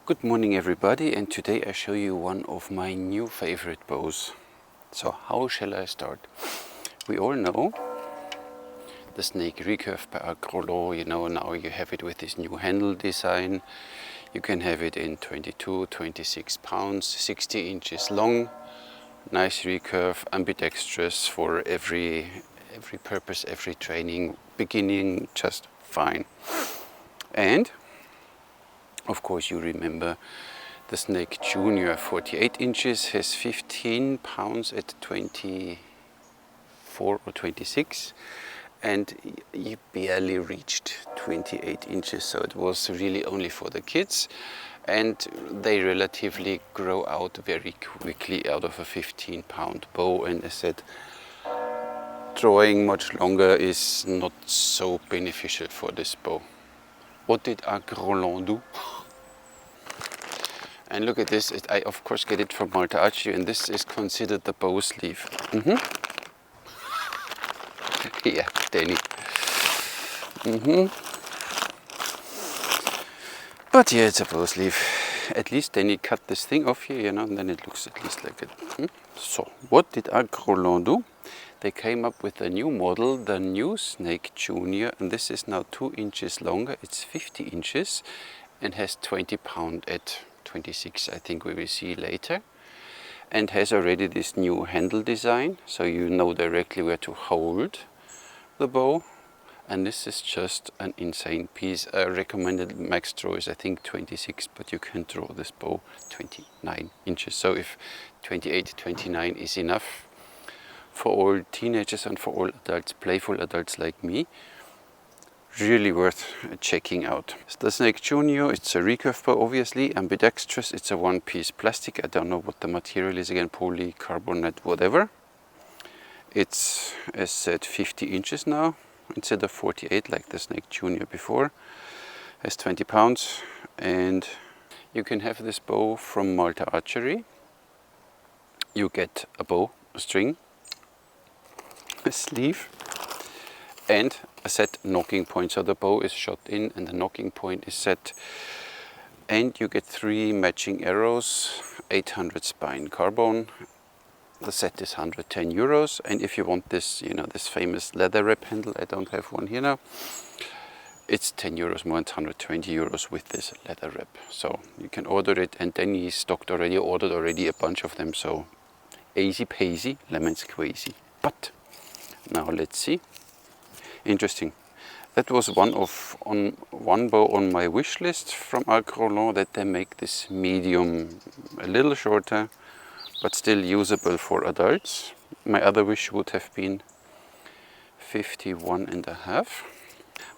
Good morning everybody, and today I show you one of my new favorite bows. So how shall I start? We all know the snake recurve by ArcRolan. You know, now you have it with this new handle design. You can have it in 22, 26 pounds, 60 inches long. Nice recurve, ambidextrous for every purpose, every training, beginning, just fine. And of course you remember the Snake Junior 48 inches, has 15 pounds at 24 or 26, and you barely reached 28 inches, so it was really only for the kids, and they relatively grow out very quickly out of a 15-pound bow. And as I said, drawing much longer is not so beneficial for this bow. What did ArcRolan do? And look at this, I of course get it from Malta Archery, and this is considered the bow sleeve. Yeah, Danny. But yeah, it's a bow sleeve. At least Danny cut this thing off here, you know, and then it looks at least like it. So, what did ArcRolan do? They came up with a new model, the new Snake Junior, and this is now 2 inches longer. It's 50 inches and has 20 pound at 26, I think we will see later, and has already this new handle design, so you know directly where to hold the bow. And this is just an insane piece. Recommended max draw is I think 26, but you can draw this bow 29 inches. So if 28, 29 is enough for all teenagers and for all adults, playful adults like me, really worth checking out. It's the Snake Junior, it's a recurve bow, obviously, ambidextrous. It's a one-piece plastic. I don't know what the material is again, polycarbonate, whatever. It's, as said, 50 inches now, instead of 48 like the Snake Junior before. Has 20 pounds, and you can have this bow from Malta Archery. You get a bow, a string, a sleeve, and a set knocking point. So the bow is shot in and the knocking point is set, and you get 3 matching arrows, 800 spine carbon. The set is 110 euros, and if you want this, you know, this famous leather wrap handle, I don't have one here now, it's 10 euros more, it's 120 euros with this leather wrap. So you can order it, and then he ordered already a bunch of them, so easy peasy, lemon squeezy. But now let's see. Interesting. That was one bow on my wish list from ArcRolan, that they make this medium, a little shorter, but still usable for adults. My other wish would have been 51.5.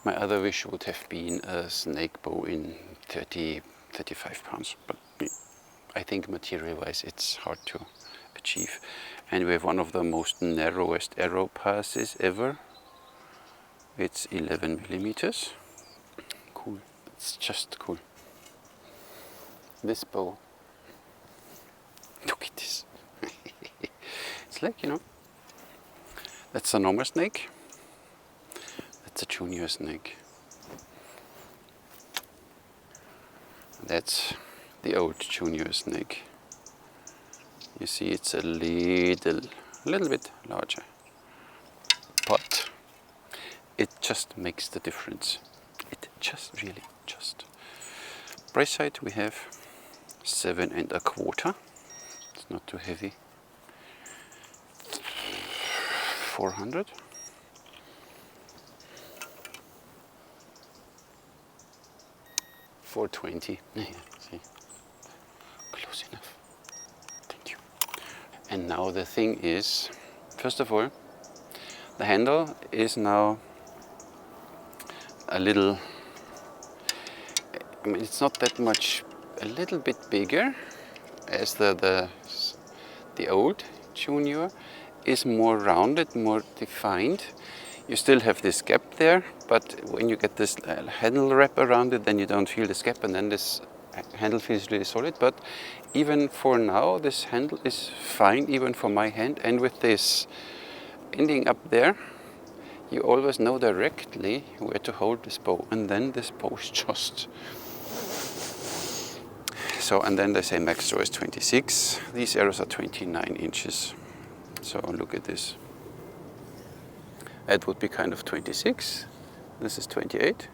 My other wish would have been a snake bow in 30, 35 pounds, but I think material-wise it's hard to achieve. And we have one of the most narrowest arrow passes ever. It's 11 millimeters. Cool. It's just cool. This bow. Look at this. It's like, you know, that's a normal snake. That's a junior snake. That's the old junior snake. You see, it's a little bit larger, but it just makes the difference. It just really just. Price side we have 7.25. It's not too heavy. 400. $420. Yeah, see, close enough. Thank you. And now the thing is, first of all, the handle is now a little, I mean, it's not that much, a little bit bigger as the old Junior, is more rounded, more defined. You still have this gap there, but when you get this handle wrap around it, then you don't feel this gap, and then this handle feels really solid. But even for now, this handle is fine, even for my hand, and with this ending up there, you always know directly where to hold this bow, and then this bow is just So, and then they say max draw is 26. These arrows are 29 inches. So look at this. That would be kind of 26. This is 28.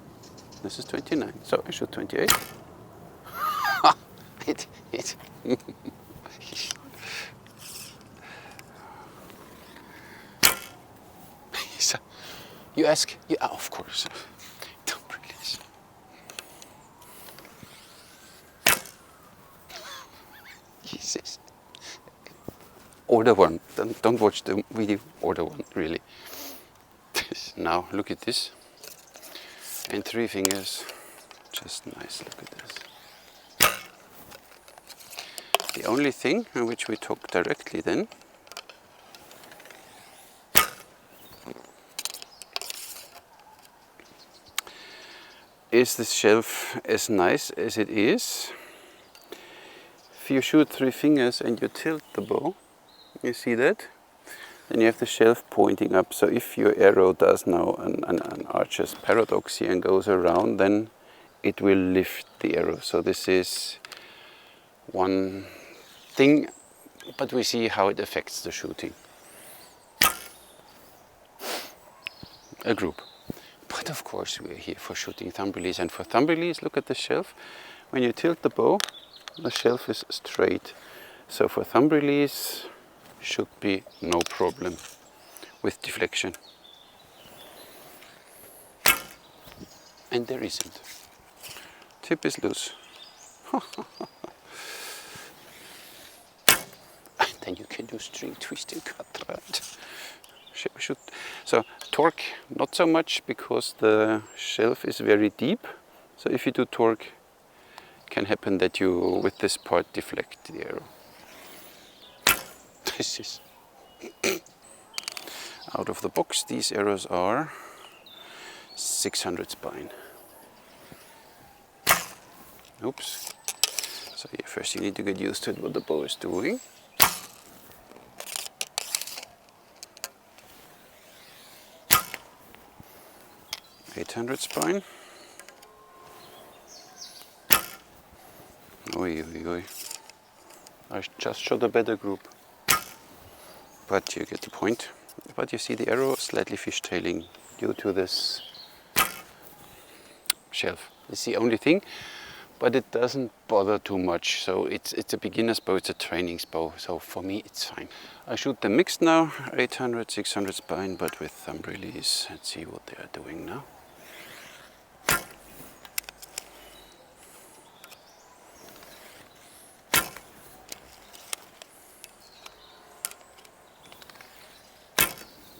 This is 29. So I shoot 28. it. So you ask? Yeah, of course. Don't release. Jesus. Order one. Don't watch the video. Order one, really. Now look at this. And 3 fingers. Just nice. Look at this. The only thing on which we talk directly then is this shelf as nice as it is. If you shoot 3 fingers and you tilt the bow, you see that? Then you have the shelf pointing up. So if your arrow does now an archer's paradox here and goes around, then it will lift the arrow. So this is one thing, but we see how it affects the shooting. A group. But of course we're here for shooting thumb release, and for thumb release, look at the shelf. When you tilt the bow, the shelf is straight. So for thumb release, should be no problem with deflection. And there isn't. Tip is loose. And then you can do string twist and cut, right? So torque, not so much, because the shelf is very deep. So if you do torque, it can happen that you, with this part, deflect the arrow. This is out of the box. These arrows are 600 spine. Oops. So yeah, first you need to get used to it, what the bow is doing. .800 spine. Oi, oi, oi. I just shot a better group. But you get the point. But you see the arrow slightly fishtailing due to this shelf. It's the only thing, but it doesn't bother too much. So it's a beginner's bow, it's a training bow. So for me, it's fine. I shoot them mixed now, 800, 600 spine, but with thumb release. Let's see what they are doing now.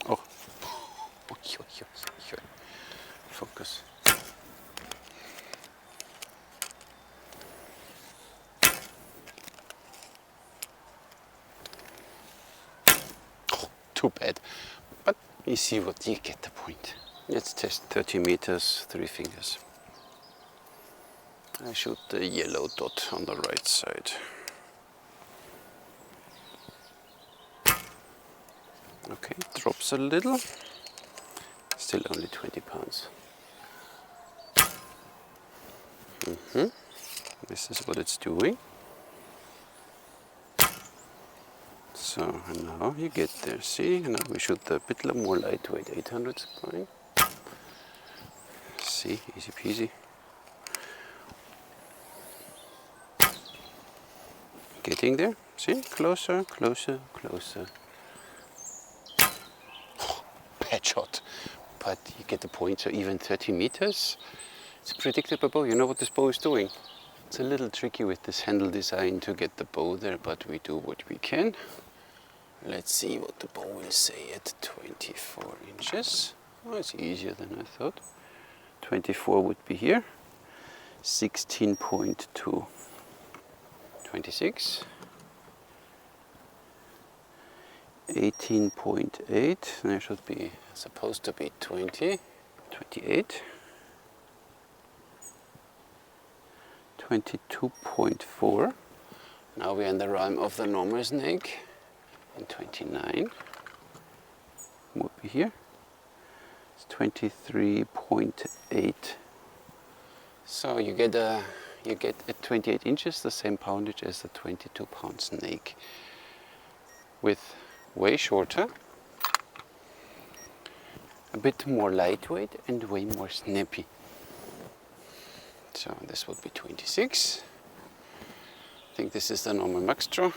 Oh, focus. Oh, too bad. But you see what you get the point. Let's test 30 meters, 3 fingers. I shoot the yellow dot on the right side. Okay, drops a little. Still only 20 pounds. This is what it's doing. So now you get there. See, now we shoot the bit more lightweight 800 spine. See, easy peasy. Getting there. See, closer, closer, closer. Bad shot, but you get the point. So even 30 meters, it's a predictable bow. You know what this bow is doing. It's a little tricky with this handle design to get the bow there, but we do what we can. Let's see what the bow will say at 24 inches. Oh, it's easier than I thought. 24 would be here. 16.2. 26. 18.8, there should be supposed to be 20, 28, 22.4, now we're in the realm of the normal snake, and 29, would be here, it's 23.8, so you get you get at 28 inches the same poundage as the 22-pound snake, with way shorter, a bit more lightweight and way more snappy. So this would be 26. I think this is the normal max draw.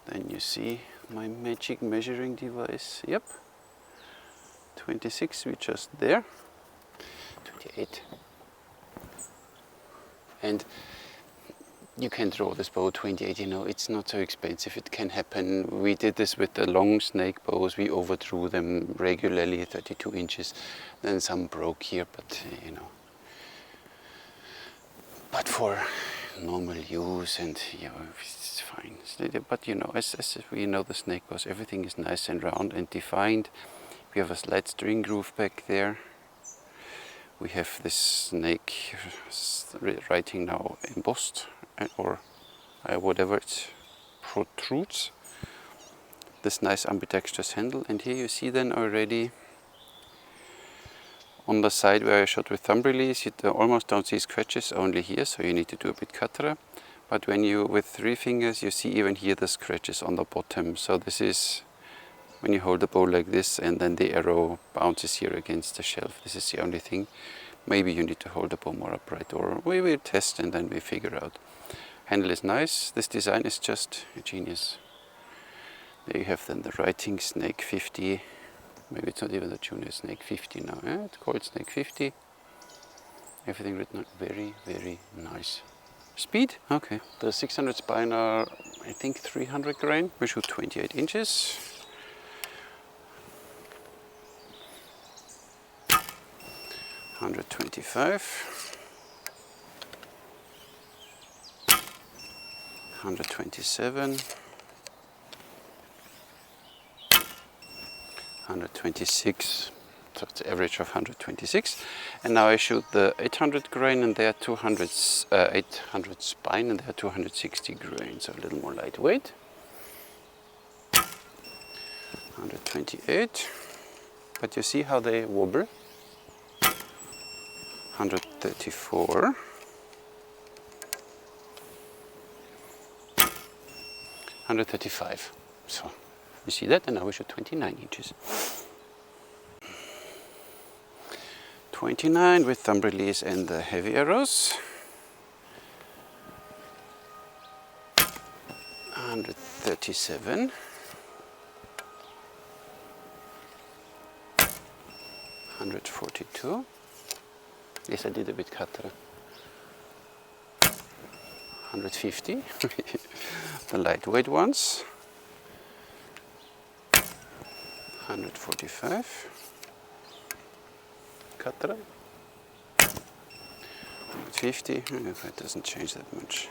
Then you see my magic measuring device. Yep, 26, we're just there. 28. And you can draw this bow 28, you know, it's not so expensive, it can happen. We did this with the long snake bows, we overdrew them regularly, 32 inches. Then some broke here, but you know. But for normal use, and you know, it's fine. But you know, as we know the snake bows, everything is nice and round and defined. We have a slight string groove back there. We have this snake writing now embossed, or whatever it protrudes. This nice ambidextrous handle, and here you see then already on the side where I shot with thumb release, you almost don't see scratches, only here, so you need to do a bit cutterer. But when you, with 3 fingers, you see even here the scratches on the bottom. So this is when you hold the bow like this and then the arrow bounces here against the shelf. This is the only thing. Maybe you need to hold the bow more upright, or we will test and then we figure out. Handle is nice. This design is just a genius. There you have then the writing Snake 50. Maybe it's not even the junior Snake 50 now. It's called Snake 50. Everything written out very, very nice. Speed? Okay. The 600 spine are, I think, 300 grain. We shoot 28 inches. $125, $127, $126. So it's the average of 126. And now I shoot the 800 grain, and they are 800 spine, and they are 260 grain, so a little more lightweight. 128. But you see how they wobble. 134, 135. So you see that, and now we shoot 29 inches. 29 with thumb release and the heavy arrows. 137. 142. Yes, I did a bit cutter. 150, the lightweight ones. 145, cutter. 150, it doesn't change that much.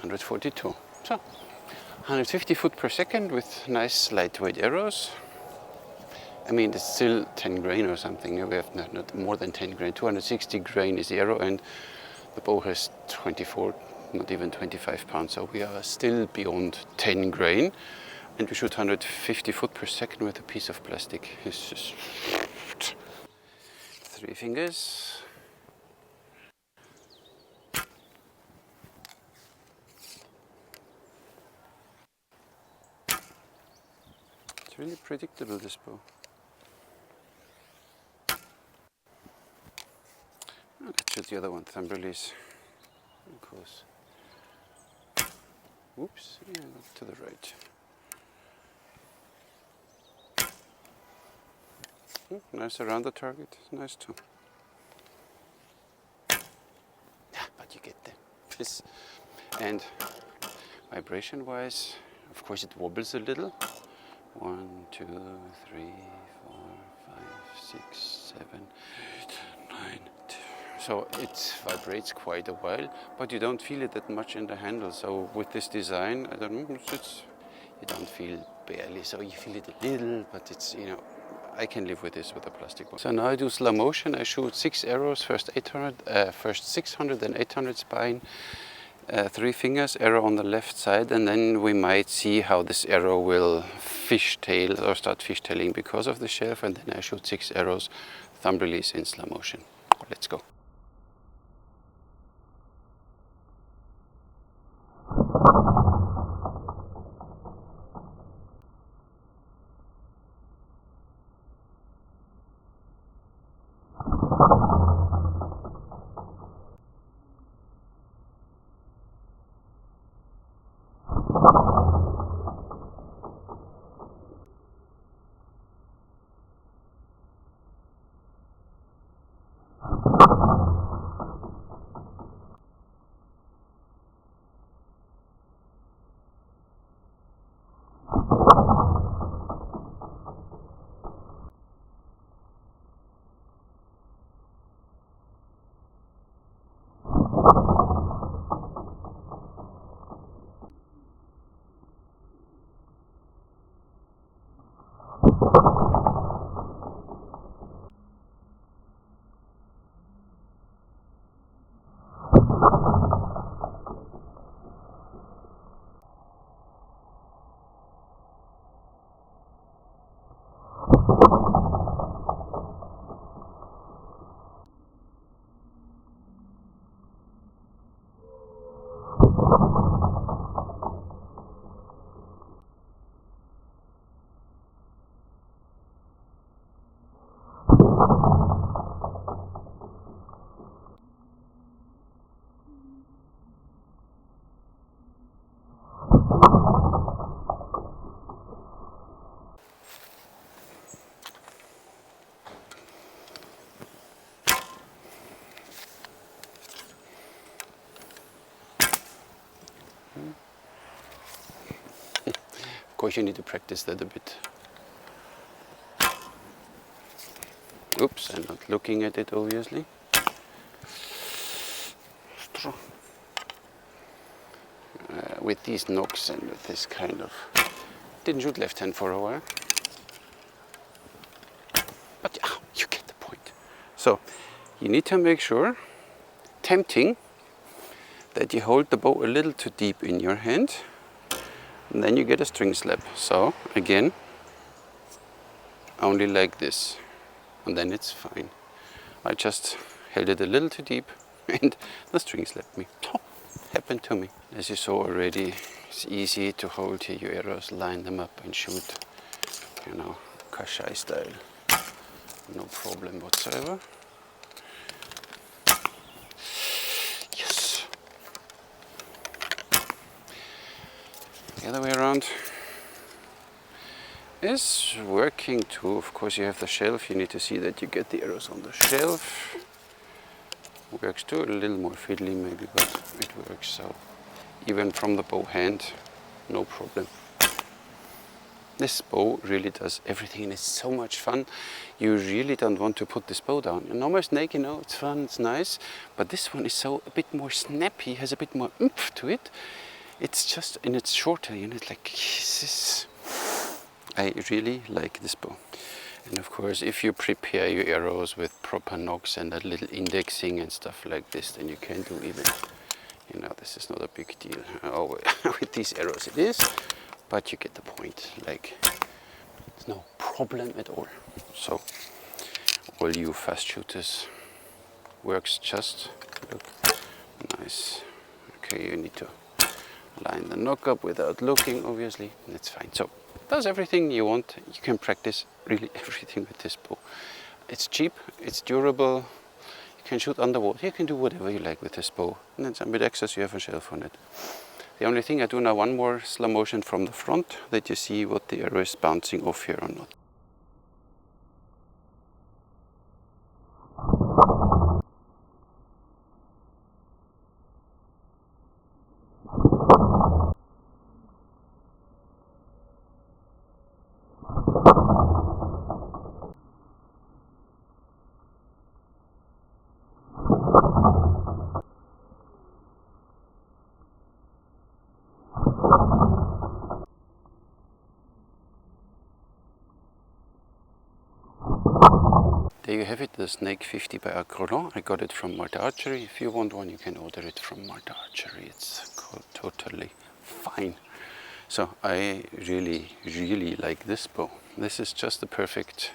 142. So, 150 foot per second with nice lightweight arrows. I mean, it's still 10 grain or something. We have not more than 10 grain. 260 grain is the arrow, and the bow has 24, not even 25 pounds. So we are still beyond 10 grain. And we shoot 150 foot per second with a piece of plastic. It's just 3 fingers. It's really predictable, this bow. Let's shoot the other one, thumb release. Of course. Whoops, yeah, to the right. Nice around the target, nice too. Yeah, but you get this. And vibration wise, of course it wobbles a little. 1, 2, 3, 4, 5, 6, 7, 8, 9, 10. So it vibrates quite a while, but you don't feel it that much in the handle. So with this design, I don't know, you don't feel barely. So you feel it a little, but it's, you know, I can live with this with a plastic bow. So now I do slow motion. I shoot 6 arrows, first 600, then 800 spine, 3 fingers, arrow on the left side, and then we might see how this arrow will fishtail or start fishtailing because of the shelf, and then I shoot 6 arrows, thumb release in slow motion. let's go. Of course you need to practice that a bit. Oops, I'm not looking at it obviously. With these knocks and with this kind of... Didn't shoot left hand for a while. But yeah, you get the point. So, you need to make sure, tempting, that you hold the bow a little too deep in your hand. And then you get a string slap. So, again, only like this. And then it's fine. I just held it a little too deep and the string slapped me. Oh, happened to me. As you saw already, it's easy to hold here your arrows, line them up and shoot, you know, Kashai style. No problem whatsoever. Yes. The other way around is working too. Of course you have the shelf, you need to see that you get the arrows on the shelf. Works too, a little more fiddly maybe, but it works. So even from the bow hand, no problem. This bow really does everything and it's so much fun. You really don't want to put this bow down. A normal snake, you know, it's fun, it's nice, but this one is so a bit more snappy, has a bit more oomph to it. It's just, and it's shorter, you know, it's like, this. I really like this bow. And of course, if you prepare your arrows with proper nocks and a little indexing and stuff like this, then you can do even, you know, this is not a big deal. Oh, with these arrows it is, but you get the point. Like, it's no problem at all. So, all you fast shooters, works just, look, nice. Okay, you need to line the nock up without looking, obviously, and it's fine. So, does everything you want. You can practice really everything with this bow. It's cheap, it's durable, you can shoot underwater, you can do whatever you like with this bow. And then some bit access, you have a shelf on it. The only thing I do now, one more slow motion from the front, that you see what the arrow is bouncing off here or not. There you have it, the Snake 50 by ArcRolan. I got it from Malta Archery. If you want one, you can order it from Malta Archery. It's totally fine. So I really like this bow. This is just the perfect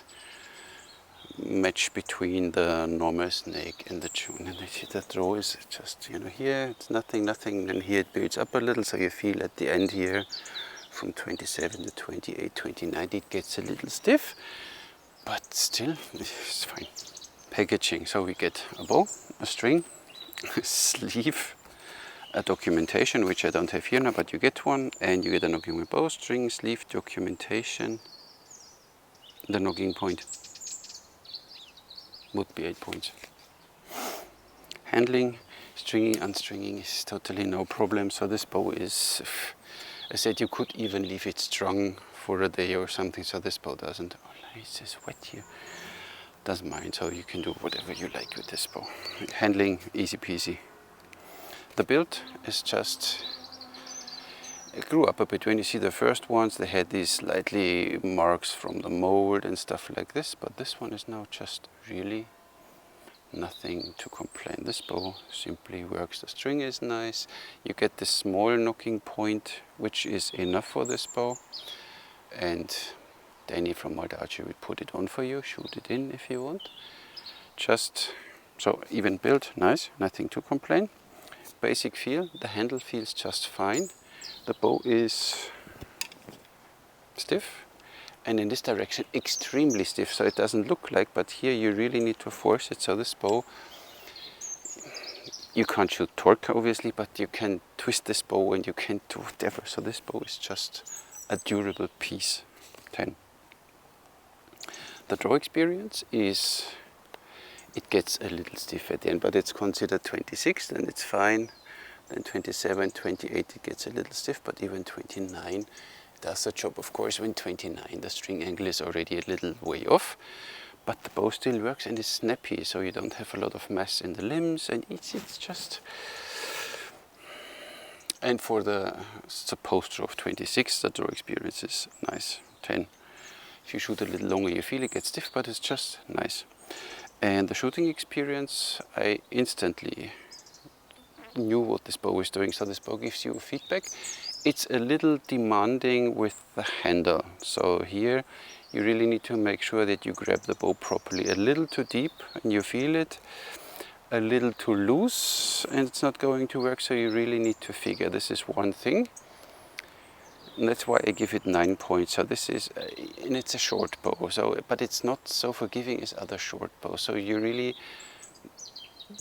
match between the normal snake and the tune. And I see that row is just, you know, here it's nothing, and here it builds up a little, so you feel at the end here from 27 to 28, 29 it gets a little stiff, but still it's fine. Packaging, so we get a bow, a string, a sleeve, a documentation, which I don't have here now, but you get one, and you get a knocking with bow, string, sleeve, documentation, the knocking point would be 8 points. Handling, stringing, unstringing is totally no problem. So this bow is, I said, you could even leave it strung for a day or something, so this bow doesn't. Oh, it's just wet here. Doesn't mind, so you can do whatever you like with this bow. Handling, easy peasy. The build is just, it grew up a bit. When you see the first ones, they had these slightly marks from the mold and stuff like this, but this one is now just really nothing to complain. This bow simply works. The string is nice. You get this small knocking point, which is enough for this bow. And Danny from Malta Archery will put it on for you, shoot it in if you want. Just, so even build, nice, nothing to complain. Basic feel, the handle feels just fine. The bow is stiff, and in this direction extremely stiff, so it doesn't look like, but here you really need to force it. So this bow, you can't shoot torque obviously, but you can twist this bow and you can do whatever. So this bow is just a durable piece. 10. The draw experience is, it gets a little stiff at the end, but it's considered 26, then it's fine. Then 27, 28 it gets a little stiff, but even 29 does the job. Of course, when 29 the string angle is already a little way off, but the bow still works and is snappy, so you don't have a lot of mass in the limbs, and it's just. And for the supposed draw of 26, the draw experience is nice. 10. If you shoot a little longer, you feel it gets stiff, but it's just nice. And the shooting experience, I instantly knew what this bow is doing. So this bow gives you feedback. It's a little demanding with the handle. So here you really need to make sure that you grab the bow properly. A little too deep and you feel it. A little too loose and it's not going to work. So you really need to figure. This is one thing. And that's why I give it 9 points. So this is, and it's a short bow. So, but it's not so forgiving as other short bows. So you really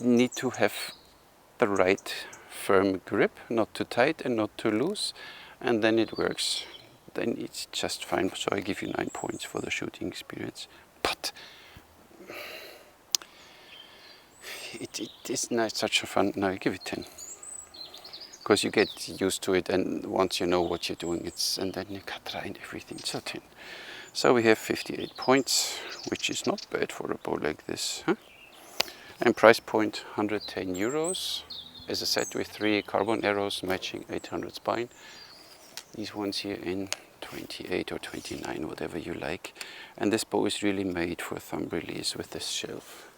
need to have the right firm grip, not too tight and not too loose, and then it works. Then it's just fine. So I give you 9 points for the shooting experience. But it is not such a fun. No, I give it 10. Because you get used to it, and once you know what you're doing, and then you cut right and everything. So 10. So we have 58 points, which is not bad for a bow like this. Huh? And price point 110 euros. As a set with 3 carbon arrows matching 800 spine. These ones here in 28 or 29, whatever you like. And this bow is really made for thumb release with this shelf.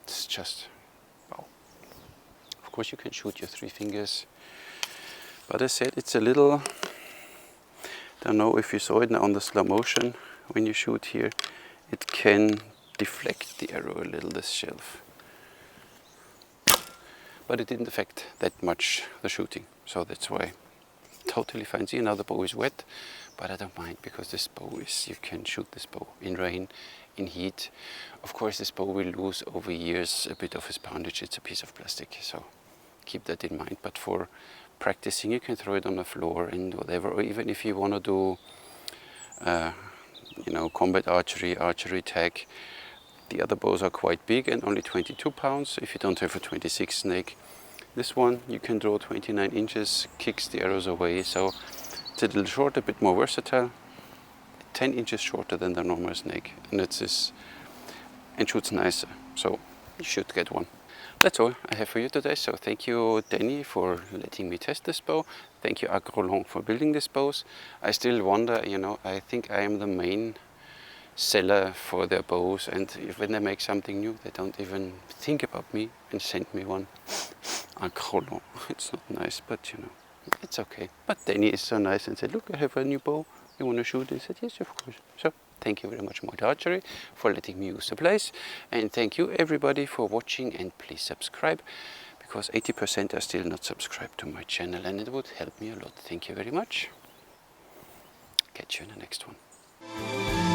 It's just wow. Of course you can shoot your 3 fingers. But as I said, it's a little, don't know if you saw it now on the slow motion, when you shoot here, it can deflect the arrow a little, this shelf. But it didn't affect that much the shooting, so that's why totally fine. See, now the bow is wet, but I don't mind because this bow is, you can shoot this bow in rain, in heat. Of course this bow will lose over years a bit of its poundage. It's a piece of plastic, so keep that in mind. But for practicing, you can throw it on the floor and whatever, or even if you want to do you know, combat archery, archery tag. The other bows are quite big and only 22 pounds if you don't have a 26 snake. This one you can draw 29 inches, kicks the arrows away, so it's a little short, a bit more versatile. 10 inches shorter than the normal snake, and it's this, and shoots nicer, so you should get one. That's all I have for you today, so thank you Danny for letting me test this bow. Thank you ArcRolan for building these bows. I still wonder, you know, I think I am the main seller for their bows, and when they make something new they don't even think about me and send me one. ArcRolan, it's not nice, but you know, it's okay. But Danny is so nice and said, look, I have a new bow, you want to shoot? I said, yes, of course. So Thank you very much, Mod Archery, for letting me use the place. And thank you everybody for watching, and please subscribe, because 80% are still not subscribed to my channel, and it would help me a lot. Thank you very much. Catch you in the next one.